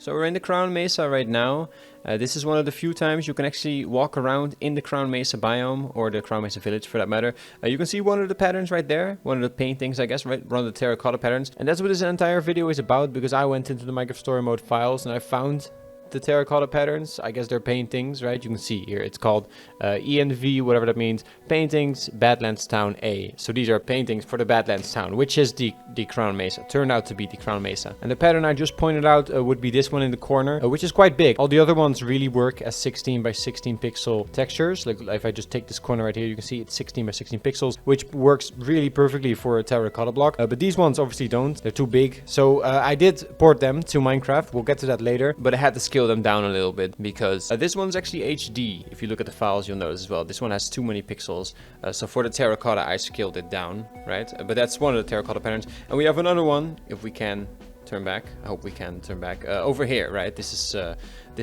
So we're in the Crown Mesa right now. This is one of the few times you can actually walk around in the Crown Mesa biome, or the Crown Mesa village for that matter. You can see one of the patterns right there, one of the paintings I guess, right? One of the terracotta patterns. And that's what this entire video is about, because I went into the Minecraft story mode files and I found the terracotta patterns. I guess they're paintings, right? You can see here it's called ENV, whatever that means, paintings Badlands Town A. So these are paintings for the Badlands Town, which is the Crown Mesa, turned out to be the Crown Mesa. And the pattern I just pointed out would be this one in the corner, which is quite big. All the other ones really work as 16 by 16 pixel textures. Like if I just take this corner right here, you can see it's 16 by 16 pixels, which works really perfectly for a terracotta block. But these ones obviously don't, they're too big. So I did port them to Minecraft, we'll get to that later, but I had to scale them down a little bit because this one's actually HD. If you look at the files, you'll notice as well, this one has too many pixels. So for the terracotta, I scaled it down, right? But that's one of the terracotta patterns. And we have another one, if we can turn back. I hope we can turn back over here, right? This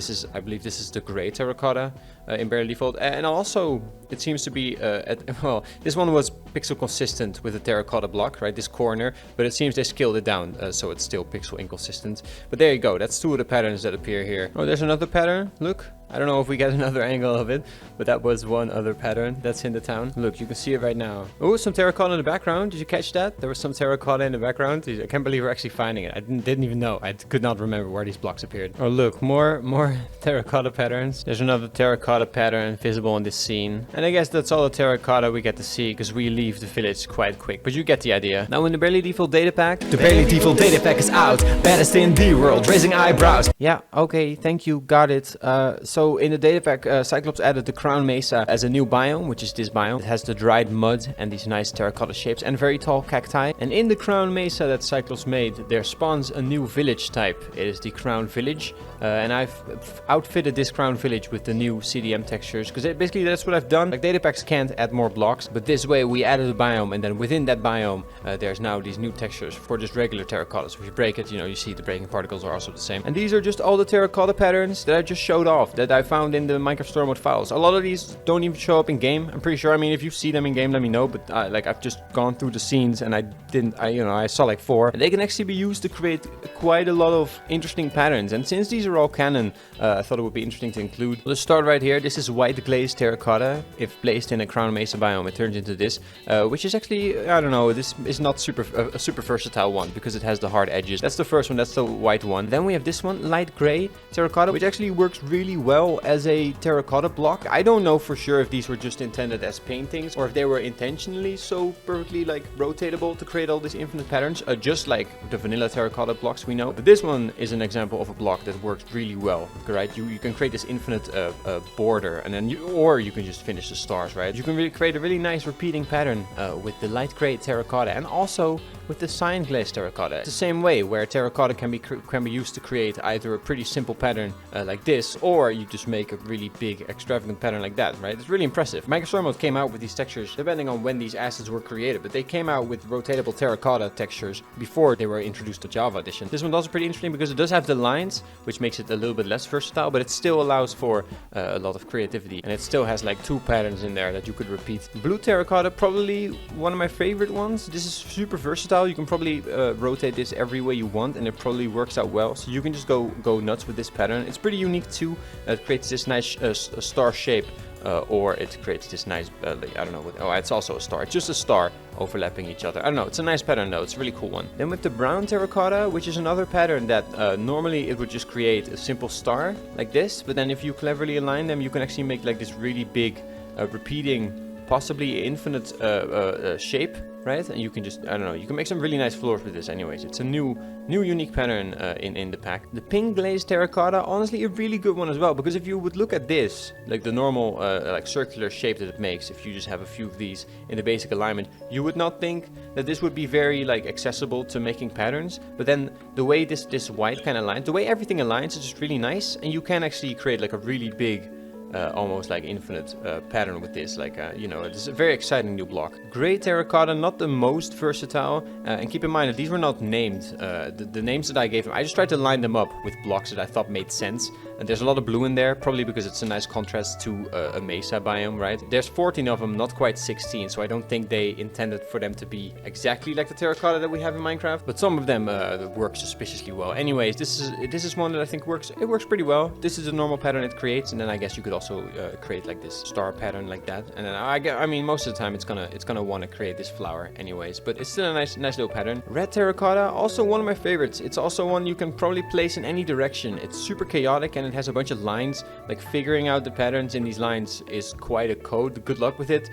is, I believe this is the gray terracotta in barely default. And also, it seems to be, well, this one was pixel consistent with the terracotta block, right? This corner, but it seems they scaled it down, so it's still pixel inconsistent. But there you go, that's two of the patterns that appear here. Oh, there's another pattern, look. I don't know if we get another angle of it, but that was one other pattern that's in the town. Look, you can see it right now. Oh, some terracotta in the background. Did you catch that? There was some terracotta in the background. I can't believe we're actually finding it. I didn't even know. I could not remember where these blocks appeared. Oh, look, more terracotta patterns. There's another terracotta pattern visible in this scene. And I guess that's all the terracotta we get to see, because we leave the village quite quick. But you get the idea. Now in the barely default data pack. The barely default data pack is out. Baddest in the world, raising eyebrows. Yeah, okay, thank you, got it. So in the data pack, Cyclops added the Crown Mesa as a new biome, which is this biome. It has the dried mud and these nice terracotta shapes and very tall cacti. And in the Crown Mesa that Cyclops made, there spawns a new village type. It is the Crown Village. And I've outfitted this Crown Village with the new CDM textures, because basically that's what I've done. Like, data packs can't add more blocks, but this way we added a biome, and then within that biome, there's now these new textures for just regular terracotta. So if you break it, you know, you see the breaking particles are also the same. And these are just all the terracotta patterns that I just showed off, that I found in the Minecraft story mode files. A lot of these don't even show up in game, I'm pretty sure. I mean, if you see them in game, let me know, but like, I've just gone through the scenes and I saw like 4. And they can actually be used to create quite a lot of interesting patterns. And since these are all canon, I thought it would be interesting to include. Let's start right here. This is white glazed terracotta. If placed in a Crown Mesa biome, it turns into this, which is actually, I don't know, this is not a super versatile one because it has the hard edges. That's the first one, that's the white one. Then we have this one, light gray terracotta, which actually works really well as a terracotta block. I don't know for sure if these were just intended as paintings or if they were intentionally so perfectly like rotatable to create all these infinite patterns, just like the vanilla terracotta blocks we know. But this one is an example of a block that works really well, right? You can create this infinite border, and then you can just finish the stars, right? You can really create a really nice repeating pattern with the light gray terracotta, and also with the cyan glazed terracotta. It's the same way, where terracotta can be used to create either a pretty simple pattern like this, or you just make a really big extravagant pattern like that, right? It's really impressive. Minecraft story mode came out with these textures depending on when these assets were created, but they came out with rotatable terracotta textures before they were introduced to Java Edition. This one's also pretty interesting because it does have the lines, which makes it a little bit less versatile, but it still allows for a lot of creativity, and it still has like 2 patterns in there that you could repeat. Blue terracotta, probably one of my favorite ones. This is super versatile. You can probably rotate this every way you want, and it probably works out well, so you can just go nuts with this pattern. It's pretty unique too. It creates this nice star shape, or it creates this nice, I don't know what, oh, it's also a star. It's just a star overlapping each other. I don't know, it's a nice pattern though, it's a really cool one. Then with the brown terracotta, which is another pattern that normally it would just create a simple star like this, but then if you cleverly align them, you can actually make like this really big repeating, possibly infinite shape, right? And you can just, I don't know, you can make some really nice floors with this anyways. It's a new unique pattern in the pack. The pink glazed terracotta, honestly a really good one as well, because if you would look at this, like the normal like circular shape that it makes, if you just have a few of these in the basic alignment, you would not think that this would be very like accessible to making patterns. But then the way this white kind of aligns, the way everything aligns is just really nice, and you can actually create like a really big almost like infinite pattern with this. Like, you know, it's a very exciting new block. Gray terracotta, not the most versatile. And keep in mind that these were not named. The names that I gave them, I just tried to line them up with blocks that I thought made sense. And there's a lot of blue in there, probably because it's a nice contrast to a mesa biome, right? There's 14 of them, not quite 16, so I don't think they intended for them to be exactly like the terracotta that we have in Minecraft, but some of them work suspiciously well. Anyways, this is one that I think works. It works pretty well. This is a normal pattern it creates, and then I guess you could also create like this star pattern like that. And then I mean, most of the time it's gonna want to create this flower, anyways. But it's still a nice little pattern. Red terracotta, also one of my favorites. It's also one you can probably place in any direction. It's super chaotic and it has a bunch of lines. Like figuring out the patterns in these lines is quite a code. Good luck with it.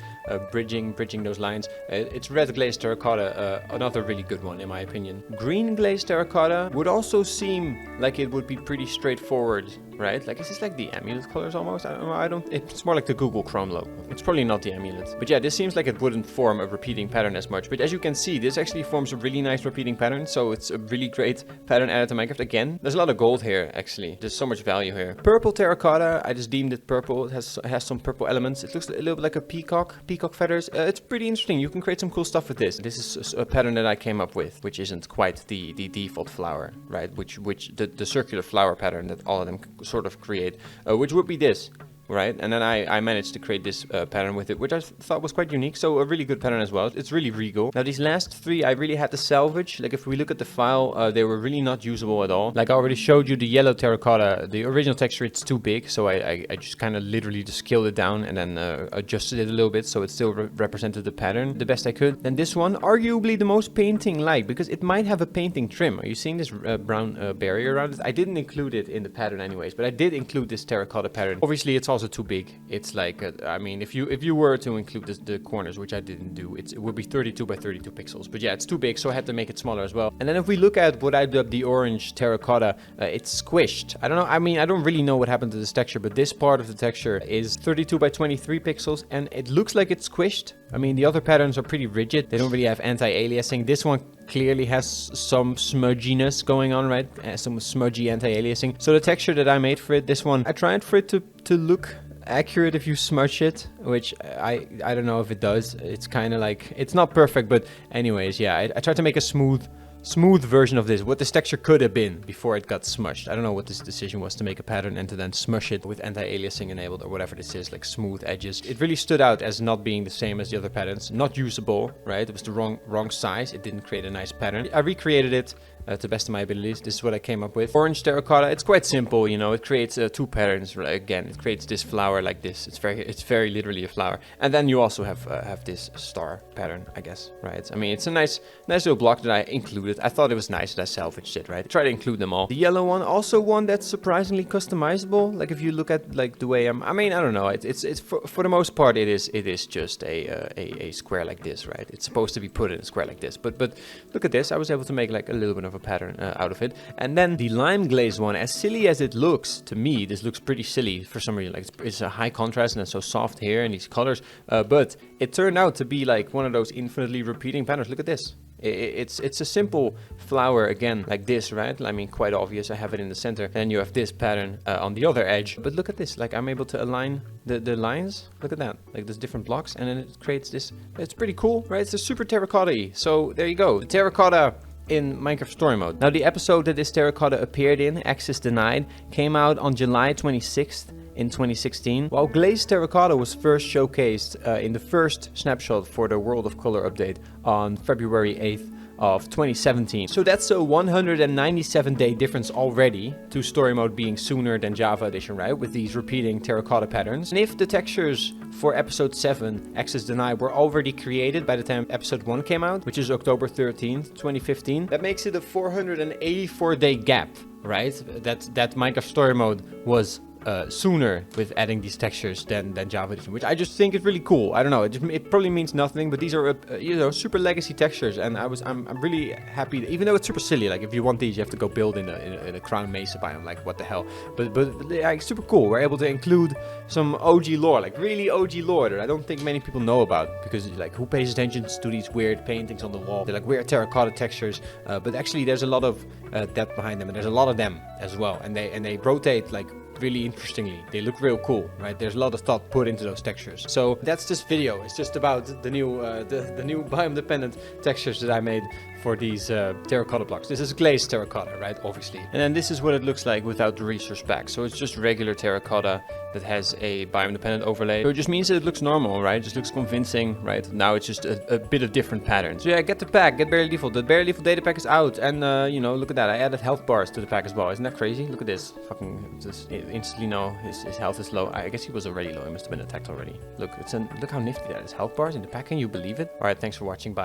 Bridging those lines. It's red glazed terracotta, another really good one in my opinion. Green glazed terracotta would also seem like it would be pretty straightforward, right? Like, is this like the amulet colors almost? I don't, it's more like the Google Chrome logo. It's probably not the amulet. But yeah, this seems like it wouldn't form a repeating pattern as much. But as you can see, this actually forms a really nice repeating pattern. So it's a really great pattern added to Minecraft. Again, there's a lot of gold here, actually. There's so much value here. Purple terracotta, I just deemed it purple. It has some purple elements. It looks a little bit like a peacock feathers. It's pretty interesting. You can create some cool stuff with this. This is a pattern that I came up with, which isn't quite the default flower, right? Which the circular flower pattern that all of them sort of create, which would be this. Right, and then I managed to create this pattern with it, which I thought was quite unique. So a really good pattern as well. It's really regal. Now these last three I really had to salvage. Like if we look at the file, they were really not usable at all. Like I already showed you the yellow terracotta, the original texture, it's too big. So I just kind of literally just scaled it down and then adjusted it a little bit so it still represented the pattern the best I could. And this one, arguably the most painting-like, because it might have a painting trim. Are you seeing this brown barrier around it? I didn't include it in the pattern anyways, but I did include this terracotta pattern. Obviously it's also too big. It's like I mean, if you were to include the corners, which I didn't do, it would be 32 by 32 pixels. But yeah, it's too big, so I had to make it smaller as well. And then if we look at what I dubbed the orange terracotta, it's squished. I don't know. I mean, I don't really know what happened to this texture, but this part of the texture is 32 by 23 pixels, and it looks like it's squished. I mean, the other patterns are pretty rigid. They don't really have anti-aliasing. This one clearly has some smudginess going on, right? Some smudgy anti-aliasing. So the texture that I made for it, this one, I tried for it to look accurate if you smudge it, which I don't know if it does. It's kind of like, it's not perfect, but anyways, yeah, I tried to make a smooth version of this, what this texture could have been before it got smushed. I don't know what this decision was to make a pattern and to then smush it with anti-aliasing enabled or whatever this is, like smooth edges. It really stood out as not being the same as the other patterns, not usable, right? It was the wrong size. It didn't create a nice pattern. I recreated it to the best of my abilities. This is what I came up with. Orange terracotta, it's quite simple, you know. It creates two patterns. Right? Again, it creates this flower like this. It's very literally a flower. And then you also have this star pattern, I guess, right? I mean, it's a nice little block that I included. I thought it was nice that I salvaged it, right? I try to include them all. The yellow one, also one that's surprisingly customizable. Like if you look at like the way I mean, I don't know. It's for the most part it is just a square like this, right? It's supposed to be put in a square like this. But look at this. I was able to make like a little bit of a pattern out of it. And then the lime glaze one, as silly as it looks to me, this looks pretty silly for some reason. Like it's a high contrast and it's so soft here and these colors, but it turned out to be like one of those infinitely repeating patterns. Look at this. It's a simple flower again like this, right? I mean, quite obvious. I have it in the center. Then you have this pattern on the other edge. But look at this. Like I'm able to align the lines. Look at that. Like there's different blocks and then it creates this. It's pretty cool, right? It's a super terracotta-y. So there you go. The terracotta in Minecraft Story Mode. Now the episode that this terracotta appeared in, Access Denied, came out on July 26th. In 2016, while Glazed Terracotta was first showcased in the first snapshot for the World of Color update on February 8th of 2017. So that's a 197-day difference already to Story Mode being sooner than Java Edition, right? With these repeating terracotta patterns. And if the textures for episode 7, Access Denied, were already created by the time episode 1 came out, which is October 13th, 2015, that makes it a 484-day gap, right? That Minecraft Story Mode was sooner with adding these textures than Java Edition, which I just think is really cool. I don't know, it probably means nothing, but these are you know, super legacy textures, and I'm really happy that, even though it's super silly, like if you want these you have to go build in a Crown Mesa biome, like what the hell, but like super cool. We're able to include some OG lore, like really OG lore that I don't think many people know about, because like who pays attention to these weird paintings on the wall? They're like weird terracotta textures, but actually there's a lot of depth behind them, and there's a lot of them as well, and they rotate like really interestingly. They look real cool, right? There's a lot of thought put into those textures. So that's this video. It's just about the new biome-dependent textures that I made for these terracotta blocks. This is glazed terracotta, right? Obviously. And then this is what it looks like without the resource pack. So it's just regular terracotta that has a biome-dependent overlay. So it just means that it looks normal, right? It just looks convincing, right? Now it's just a bit of different patterns. So yeah, get the pack, get barely lethal. The barely lethal data pack is out, and you know, look at that. I added health bars to the pack as well. Isn't that crazy? Look at this. Fucking just instantly know his health is low. I guess he was already low. He must have been attacked already. Look, look how nifty that is. Health bars in the pack. Can you believe it? All right, thanks for watching. Bye.